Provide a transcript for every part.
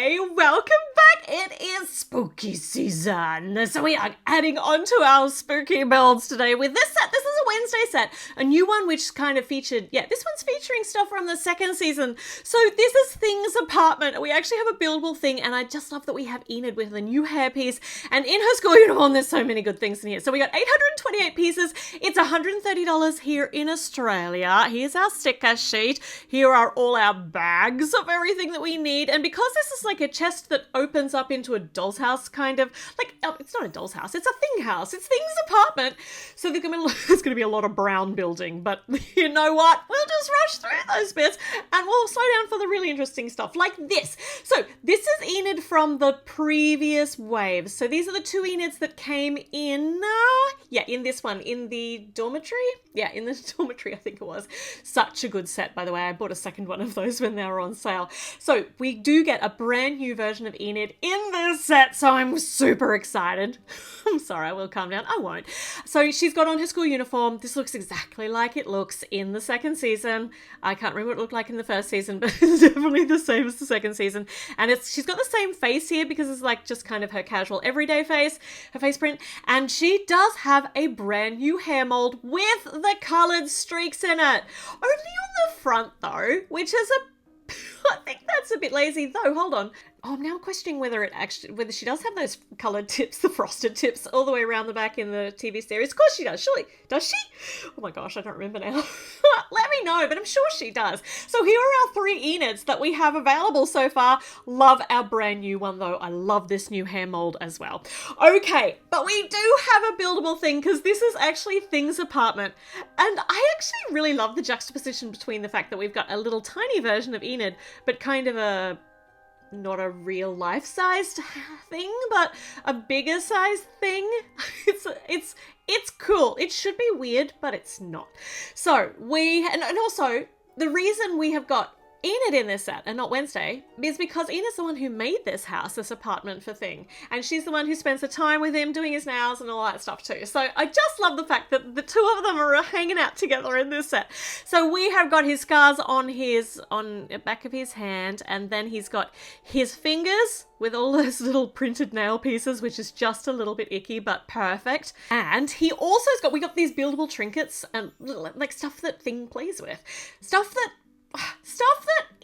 Hey, welcome back. It is spooky season. So we are adding on to our spooky builds today with this set. This is a Wednesday set, a new one which kind of featured, this one's featuring stuff from the second season. So this is Thing's apartment. We actually have a buildable thing, and I just love that we have Enid with a new hairpiece, and in her school uniform, there's so many good things in here. So we got 828 pieces. It's $130 here in Australia. Here's our sticker sheet. Here are all our bags of everything that we need, and because this is like a chest that opens up into a doll's house, kind of like, it's not a doll's house, it's a Thing house, it's Thing's apartment, so there's gonna be a lot of brown building, but you know what, we'll just rush through those bits and we'll slow down for the really interesting stuff like this. So this is Enid from the previous wave. So these are the two Enids that came in in this one, in the dormitory. In the dormitory, I think it was. Such a good set, by the way. I bought a second one of those when they were on sale. So we do get a brand new version of Enid in this set, so I'm super excited. I'm sorry, I will calm down. I won't. So she's got on her school uniform. This looks exactly like it looks in the second season. I can't remember what it looked like in the first season, but it's definitely the same as the second season. And she's got the same face here because it's like just kind of her casual everyday face, her face print. And she does have a brand new hair mold with the coloured streaks in it. Only on the front though, which is I think that's a bit lazy though. Hold on. Oh, I'm now questioning whether she does have those coloured tips, the frosted tips, all the way around the back in the TV series. Of course she does, surely. Does she? Oh my gosh, I don't remember now. Let me know, but I'm sure she does. So here are our three Enids that we have available so far. Love our brand new one though. I love this new hair mold as well. Okay, but we do have a buildable thing because this is actually Thing's apartment. And I actually really love the juxtaposition between the fact that we've got a little tiny version of Enid, but kind of not a real life-sized thing, but a bigger sized thing. It's cool. It should be weird, but it's not. So and also the reason we have got Enid in this set and not Wednesday is because Enid's the one who made this house, this apartment for Thing. And she's the one who spends the time with him doing his nails and all that stuff too. So I just love the fact that the two of them are hanging out together in this set. So we have got his scars on the back of his hand, and then he's got his fingers with all those little printed nail pieces, which is just a little bit icky, but perfect. And he also we got these buildable trinkets and like stuff that Thing plays with. Stuff that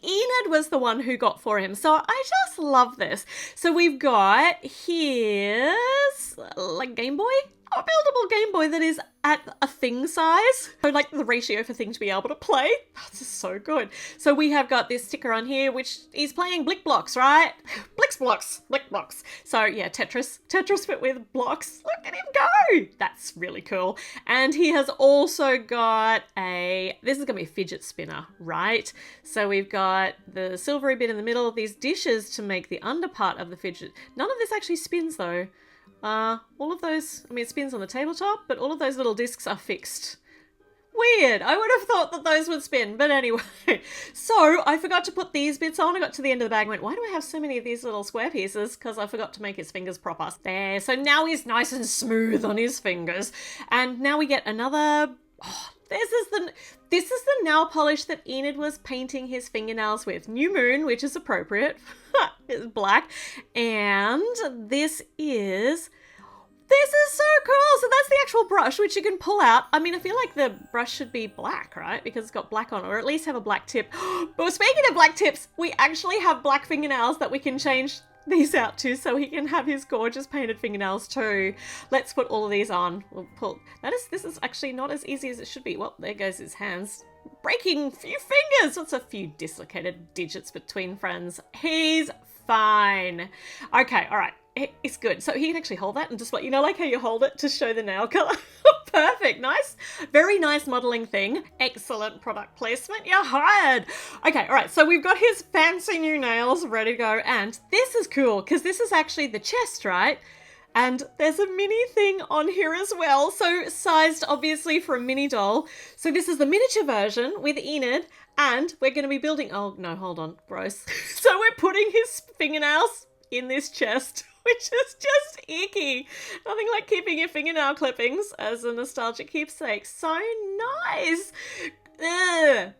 Enid was the one who got for him. So I just love this. So we've got here's like Game Boy. A buildable Game Boy that is at a Thing size. So like the ratio for Thing to be able to play. That's just so good. So we have got this sticker on here, which is playing Blick Blocks, right? Blick Blocks. So yeah, Tetris but with blocks. Look at him go. That's really cool. And he has also got this is gonna be a fidget spinner, right? So we've got the silvery bit in the middle of these dishes to make the under part of the fidget. None of this actually spins though. All of those, it spins on the tabletop, but all of those little discs are fixed. Weird. I would have thought that those would spin, but anyway. So I forgot to put these bits on. I got to the end of the bag and went, why do I have so many of these little square pieces? Because I forgot to make his fingers proper. There. So now he's nice and smooth on his fingers. And now we get another... This is the nail polish that Enid was painting his fingernails with. New Moon, which is appropriate. It's black. And this is so cool. So that's the actual brush, which you can pull out. I mean, I feel like the brush should be black, right? Because it's got black on it, or at least have a black tip. But speaking of black tips, we actually have black fingernails that we can change these out to, so he can have his gorgeous painted fingernails too. Let's put all of these on. We'll pull. This is actually not as easy as it should be. Well, there goes his hands. Breaking a few fingers. What's a few dislocated digits between friends? He's fine. Okay, all right. It's good. So he can actually hold that and just like how you hold it to show the nail color. Perfect. Nice. Very nice modeling thing. Excellent product placement. You're hired. Okay. All right. So we've got his fancy new nails ready to go. And this is cool because this is actually the chest, right? And there's a mini thing on here as well. So sized obviously for a mini doll. So this is the miniature version with Enid, and we're going to be building, oh no, hold on. Gross. So we're putting his fingernails in this chest, which is just icky. Nothing like keeping your fingernail clippings as a nostalgic keepsake. So nice.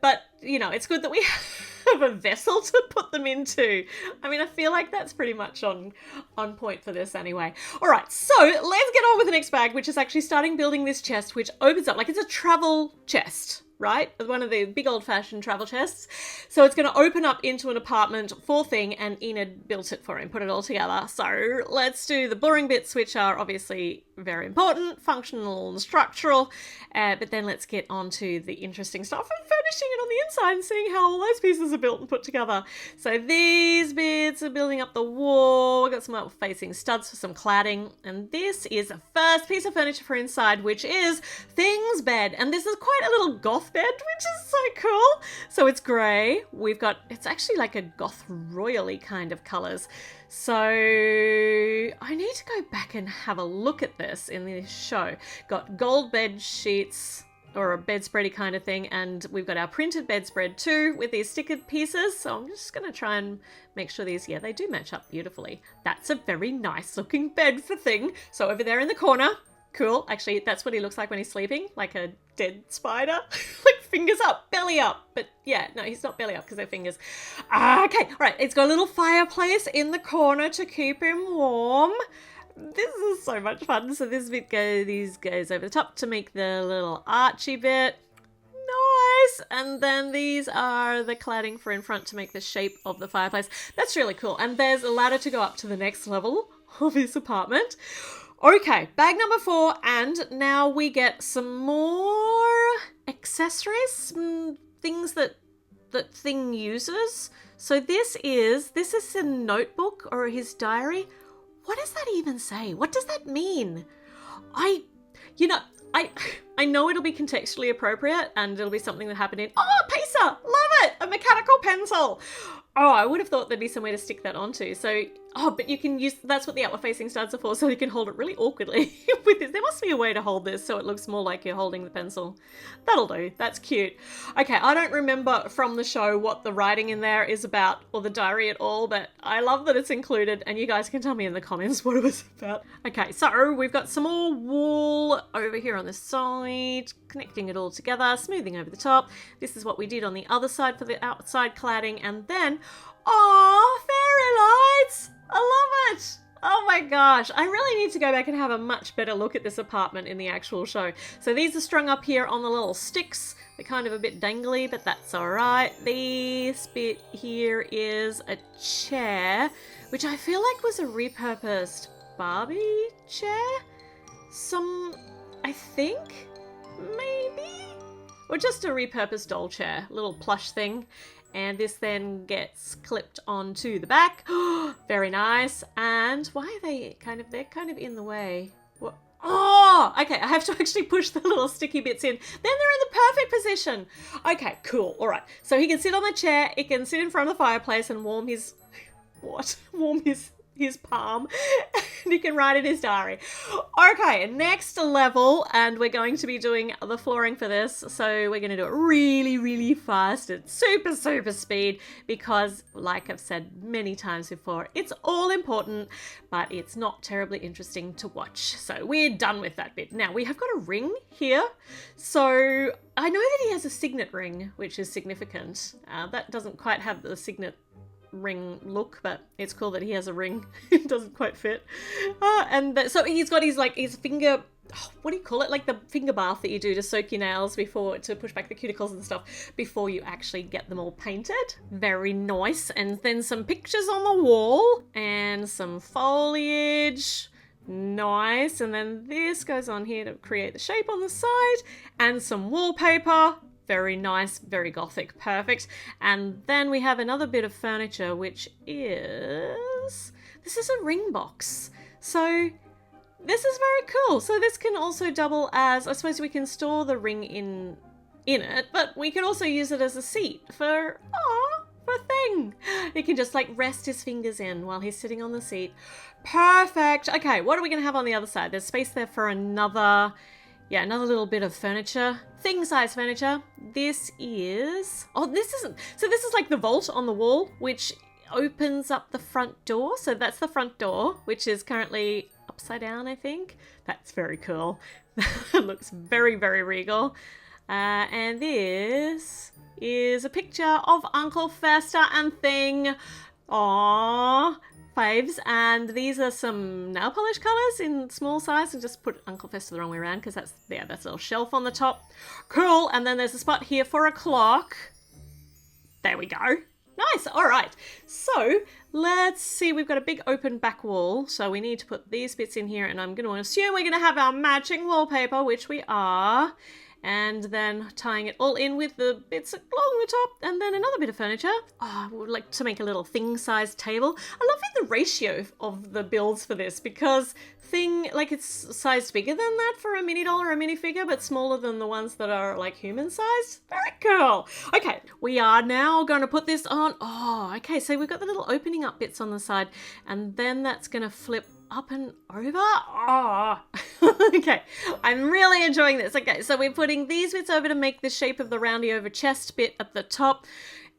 But, it's good that we of a vessel to put them into. I mean, I feel like that's pretty much on point for this anyway. All right, so let's get on with the next bag, which is actually starting building this chest, which opens up like it's a travel chest, right? One of the big old-fashioned travel chests. So it's going to open up into an apartment for Thing, and Enid built it for him, put it all together. So let's do the boring bits, which are obviously very important, functional and structural, but then let's get on to the interesting stuff and furnishing it on the inside and seeing how all those pieces are built and put together. So these bits are building up the wall. We've got some outfacing studs for some cladding, and this is the first piece of furniture for inside, which is Thing's bed. And this is quite a little goth bed, which is so cool. So it's grey. It's actually like a goth royally kind of colours. So I need to go back and have a look at this in this show. Got gold bed sheets, or a bedspready kind of thing, and we've got our printed bedspread too with these stickered pieces. So I'm just going to try and make sure these, they do match up beautifully. That's a very nice looking bed for Thing. So over there in the corner, cool. Actually, that's what he looks like when he's sleeping, like a dead spider. Like fingers up, belly up. But yeah, no, he's not belly up because they're fingers. Okay, all right. It's got a little fireplace in the corner to keep him warm. This is so much fun. So this bit goes over the top to make the little archy bit. Nice. And then these are the cladding for in front to make the shape of the fireplace. That's really cool. And there's a ladder to go up to the next level of his apartment. Okay, bag number 4, and now we get some more accessories, some things that Thing uses. So this is a notebook or his diary. What does that even say? What does that mean? I know it'll be contextually appropriate and it'll be something that happened in, Pacer, love it, a mechanical pencil. Oh, I would have thought there'd be some way to stick that onto. So, but you can use, that's what the outward facing studs are for, so you can hold it really awkwardly with this. There must be a way to hold this so it looks more like you're holding the pencil. That'll do. That's cute. Okay, I don't remember from the show what the writing in there is about, or the diary at all, but I love that it's included, and you guys can tell me in the comments what it was about. Okay, so we've got some more wool over here on this side, connecting it all together, smoothing over the top. This is what we did on the other side for the outside cladding, and then fairy lights! I love it! Oh my gosh, I really need to go back and have a much better look at this apartment in the actual show. So these are strung up here on the little sticks. They're kind of a bit dangly, but that's alright. This bit here is a chair, which I feel like was a repurposed Barbie chair? I think? Maybe? Or just a repurposed doll chair, little plush thing. And this then gets clipped onto the back. Very nice. And why are they're kind of in the way. What? Oh, okay, I have to actually push the little sticky bits in. Then they're in the perfect position. Okay, cool. All right. So he can sit on the chair, he can sit in front of the fireplace and warm his palm, and he can write in his diary. Okay, next level, and we're going to be doing the flooring for this, so we're going to do it really, really fast at super, super speed, because like I've said many times before, it's all important, but it's not terribly interesting to watch. So we're done with that bit. Now we have got a ring here, so I know that he has a signet ring, which is significant. That doesn't quite have the signet ring look, but it's cool that he has a ring. It doesn't quite fit. So he's got his finger, what do you call it? Like the finger bath that you do to soak your nails to push back the cuticles and stuff before you actually get them all painted. Very nice. And then some pictures on the wall and some foliage. Nice. And then this goes on here to create the shape on the side, and some wallpaper. Very nice, very gothic, perfect. And then we have another bit of furniture, which is... This is a ring box. So this is very cool. So this can also double as... I suppose we can store the ring in it, but we could also use it as a seat for Thing. He can just like rest his fingers in while he's sitting on the seat. Perfect. Okay, what are we going to have on the other side? There's space there for another little bit of furniture. Thing-size furniture. This is... this is like the vault on the wall, which opens up the front door. So that's the front door, which is currently upside down, I think. That's very cool. It looks very, very regal. And this is a picture of Uncle Fester and Thing. Aww, faves. And these are some nail polish colours in small size. And just put Uncle Fester the wrong way around because that's a little shelf on the top. Cool. And then there's a spot here for a clock. There we go. Nice. All right. So let's see. We've got a big open back wall. So we need to put these bits in here. And I'm going to assume we're going to have our matching wallpaper, which we are. And then tying it all in with the bits along the top, and then another bit of furniture. Oh, I would like to make a little thing-sized table. I love the ratio of the builds for this because Thing, like it's sized bigger than that for a mini doll or a minifigure, but smaller than the ones that are like human-sized. Very cool. Okay, we are now going to put this on. Oh, okay, so we've got the little opening up bits on the side, and then that's going to flip up and over. Oh, okay. I'm really enjoying this. Okay, so we're putting these bits over to make the shape of the roundy over chest bit at the top.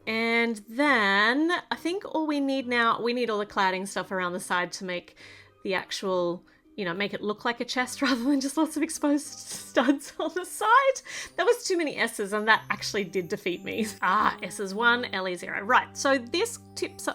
And then I think all we need now, we need all the cladding stuff around the side to make the actual, you know, make it look like a chest rather than just lots of exposed studs on the side. There was too many S's and that actually did defeat me. Ah, S's 1, Ellie 0. Right, so this tips...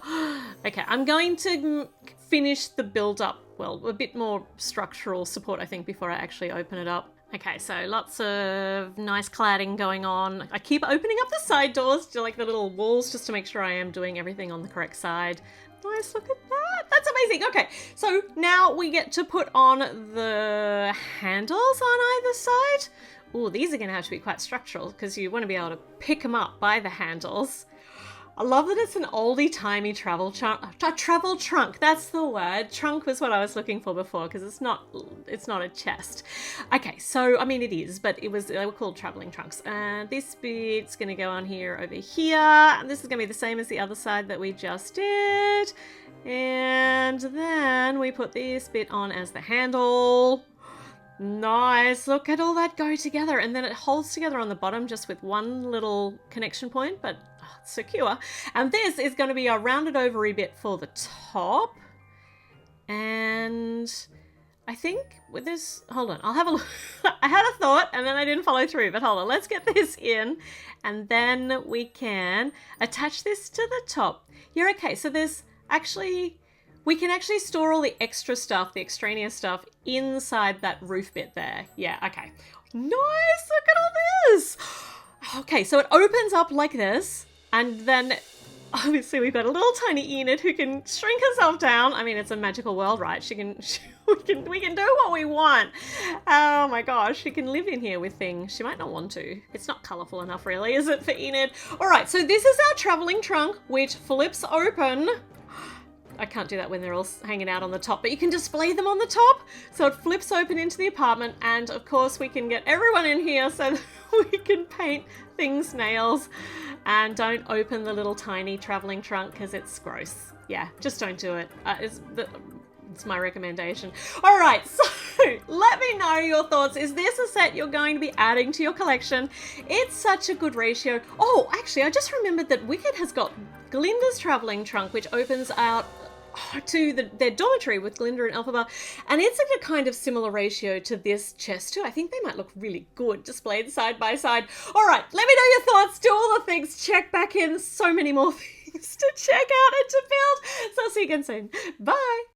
Okay, I'm going to finish the build up, well, a bit more structural support, I think, before I actually open it up. Okay, so lots of nice cladding going on. I keep opening up the side doors to like the little walls just to make sure I am doing everything on the correct side. Nice, look at that. That's amazing. Okay, so now we get to put on the handles on either side. Oh, these are going to have to be quite structural because you want to be able to pick them up by the handles. I love that it's an oldie-timey travel trunk. That's the word. Trunk was what I was looking for before because it's not a chest. Okay, so, I mean, it is, but they were called traveling trunks. And this bit's going to go on here over here. And this is going to be the same as the other side that we just did. And then we put this bit on as the handle. Nice, look at all that go together. And then it holds together on the bottom just with one little connection point, but secure. And this is going to be a rounded ovary bit for the top. And I think with this, hold on, I'll have a look. I had a thought and then I didn't follow through, but hold on, let's get this in and then we can attach this to the top. Yeah, okay, so there's actually, we can actually store all the extra stuff, the extraneous stuff inside that roof bit there. Yeah, okay. Nice, look at all this. Okay, so it opens up like this. And then, obviously, we've got a little tiny Enid who can shrink herself down. I mean, it's a magical world, right? We can do what we want. Oh my gosh, she can live in here with things. She might not want to. It's not colourful enough, really, is it, for Enid? All right, so this is our travelling trunk, which flips open. I can't do that when they're all hanging out on the top, but you can display them on the top. So it flips open into the apartment, and of course we can get everyone in here so that we can paint things nails. And don't open the little tiny traveling trunk because it's gross. Yeah, just don't do it. It's my recommendation. All right, so let me know your thoughts. Is this a set you're going to be adding to your collection? It's such a good ratio. Oh, actually, I just remembered that Wicked has got Glinda's traveling trunk, which opens out to their dormitory with Glinda and Elphaba, and it's a kind of similar ratio to this chest too. I think they might look really good displayed side by side. All right, let me know your thoughts, do all the things, check back in, so many more things to check out and to build. So I'll see you again soon. Bye.